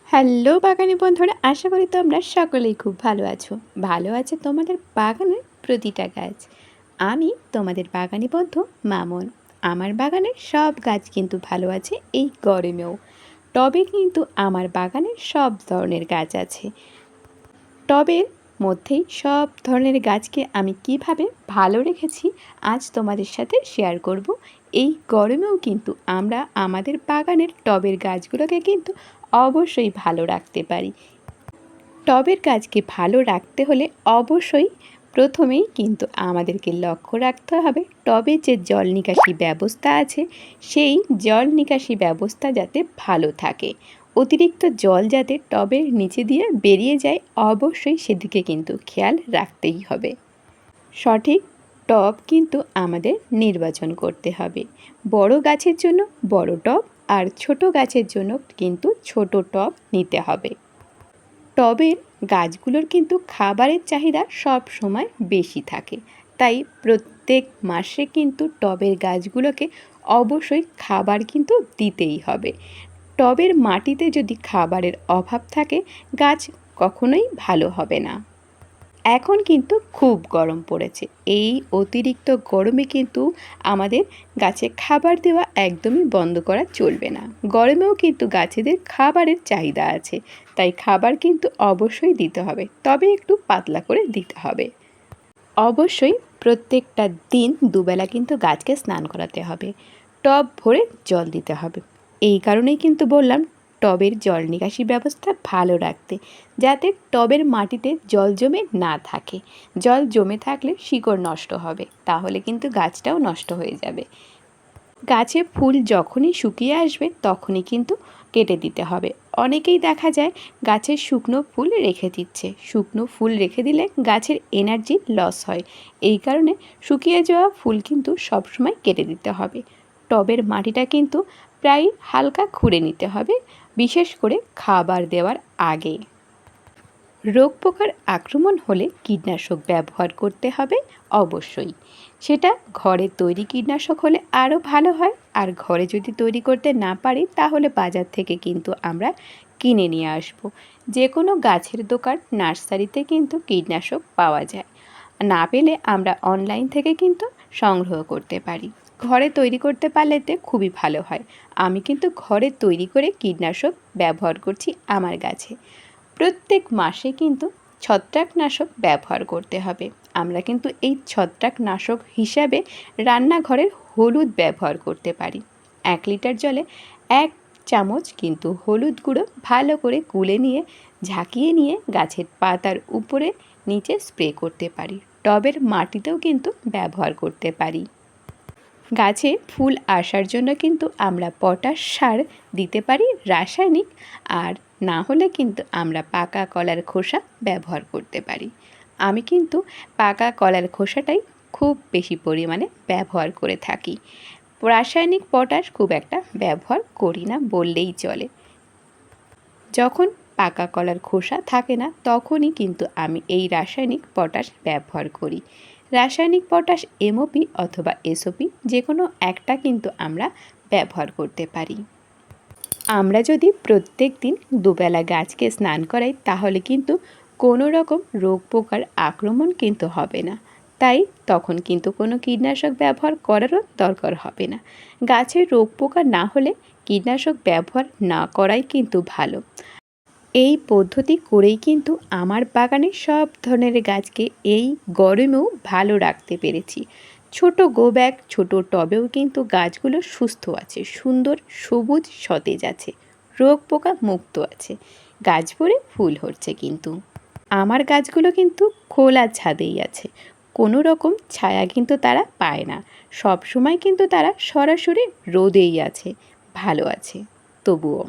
Hello বাগানি বন্ধুরা, আশা করি তোমরা সকলেই খুব ভালো আছো। ভালো আছে তোমাদের বাগানের প্রতিটা গাছ। আমি তোমাদের বাগানি বন্ধু মামন। আমার বাগানের সব গাছ কিন্তু ভালো আছে এই গরমেও। টবে কিন্তু আমার বাগানে সব ধরনের গাছ আছে। টবের মধ্যেই সব ধরনের গাছকে আমি কিভাবে ভালো রেখেছি আজ তোমাদের সাথে শেয়ার করব। এই গরমেও কিন্তু আমরা আমাদের বাগানের টবের গাছগুলোকে কিন্তু অবশ্যই ভালো রাখতে পারি। টবের গাছকে ভালো রাখতে হলে অবশ্যই প্রথমেই কিন্তু আমাদেরকে লক্ষ্য রাখতে হবে টবে যে জল নিকাশি ব্যবস্থা আছে সেই জল নিকাশি ব্যবস্থা যাতে ভালো থাকে। অতিরিক্ত জল যাতে টবের নিচে দিয়ে বেরিয়ে যায় অবশ্যই সেদিকে কিন্তু খেয়াল রাখতেই হবে। সঠিক টব কিন্তু আমাদের নির্বাচন করতে হবে। বড় গাছের জন্য বড় টব আর ছোট গাছের জন্য কিন্তু ছোট টব নিতে হবে। টবের গাছগুলোর কিন্তু খাবারের চাহিদা সব সময় বেশি থাকে, তাই প্রত্যেক মাসে কিন্তু টবের গাছগুলোকে অবশ্যই খাবার কিন্তু দিতেই হবে। টবের মাটিতে যদি খাবারের অভাব থাকে গাছ কখনোই ভালো হবে না। এখন কিন্তু খুব গরম পড়েছে। এই অতিরিক্ত গরমে কিন্তু আমাদের গাছে খাবার দেওয়া একদমই বন্ধ করা চলবে না। গরমেও কিন্তু গাছেদের খাবারের চাহিদা আছে, তাই খাবার কিন্তু অবশ্যই দিতে হবে, তবে একটু পাতলা করে দিতে হবে। অবশ্যই প্রত্যেকটা দিন দুবেলা কিন্তু গাছকে স্নান করাতে হবে, টব ভরে জল দিতে হবে। এই কারণেই কিন্তু বললাম টবের জল নিকাশি ব্যবস্থা ভালো রাখতে, যাতে টবের মাটিতে জল জমে না থাকে। জল জমে থাকলে শিকড় নষ্ট হবে, তাহলে কিন্তু গাছটাও নষ্ট হয়ে যাবে। গাছে ফুল যখনই শুকিয়ে আসবে তখনই কিন্তু কেটে দিতে হবে। অনেকেই দেখা যায় গাছের শুকনো ফুল রেখে দিচ্ছে। শুকনো ফুল রেখে দিলে গাছের এনার্জি লস হয়। এই কারণে শুকিয়ে যাওয়া ফুল কিন্তু সবসময় কেটে দিতে হবে। টবের মাটিটা কিন্তু প্রায় হালকা খুঁড়ে নিতে হবে, বিশেষ করে খাবার দেওয়ার আগে। রোগ পোকার আক্রমণ হলে কীটনাশক ব্যবহার করতে হবে অবশ্যই। সেটা ঘরে তৈরি কীটনাশক হলে আরও ভালো হয়, আর ঘরে যদি তৈরি করতে না পারি তাহলে বাজার থেকে কিন্তু আমরা কিনে নিয়ে আসব। যে কোনো গাছের দোকান নার্সারিতে কিন্তু কীটনাশক পাওয়া যায়, না পেলে আমরা অনলাইন থেকে কিন্তু সংগ্রহ করতে পারি। ঘরে তৈরি করতে পারলেতে খুবই ভালো হয়। আমি কিন্তু ঘরে তৈরি করে কীটনাশক ব্যবহার করছি আমার গাছে। প্রত্যেক মাসে কিন্তু ছত্রাকনাশক ব্যবহার করতে হবে। আমরা কিন্তু এই ছত্রাকনাশক হিসাবে রান্নাঘরের হলুদ ব্যবহার করতে পারি। 1 লিটার জলে 1 চামচ কিন্তু হলুদ গুঁড়ো ভালো করে গুলে নিয়ে ঝাঁকিয়ে নিয়ে গাছের পাতার উপরে নিচে স্প্রে করতে পারি। টবের মাটিতেও কিন্তু ব্যবহার করতে পারি। গাছে ফুল আসার জন্য কিন্তু আমরা পটাশ সার দিতে পারি রাসায়নিক, আর না হলে কিন্তু আমরা পাকা কলার খোসা ব্যবহার করতে পারি। আমি কিন্তু পাকা কলার খোসাটাই খুব বেশি পরিমাণে ব্যবহার করে থাকি। রাসায়নিক পটাশ খুব একটা ব্যবহার করি না বললেই চলে। যখন পাকা কলার খোসা থাকে না তখনই কিন্তু আমি এই রাসায়নিক পটাশ ব্যবহার করি। রাসায়নিক পটাশ এমওপি অথবা এসওপি যে কোনো একটা কিন্তু আমরা ব্যবহার করতে পারি। আমরা যদি প্রত্যেক দিন দুবেলা গাছকে স্নান করাই তাহলে কিন্তু কোনো রকম রোগ পোকার আক্রমণ কিন্তু হবে না, তাই তখন কিন্তু কোনো কীটনাশক ব্যবহার করারও দরকার হবে না। গাছের রোগ পোকা না হলে কীটনাশক ব্যবহার না করাই কিন্তু ভালো। এই পদ্ধতি করেই কিন্তু আমার বাগানে সব ধরনের গাছকে এই গরমেও ভালো রাখতে পেরেছি। ছোট গো ব্যাগ ছোট টবেও কিন্তু গাছগুলো সুস্থ আছে, সুন্দর সবুজ সতেজ আছে, রোগ পোকা মুক্ত আছে, গাছ ভরে ফুল হচ্ছে। কিন্তু আমার গাছগুলো কিন্তু খোলা ছাদেই আছে, কোনো রকম ছায়া কিন্তু তারা পায় না। সব সময় কিন্তু তারা সরাসরি রোদেই আছে, ভালো আছে তবুও।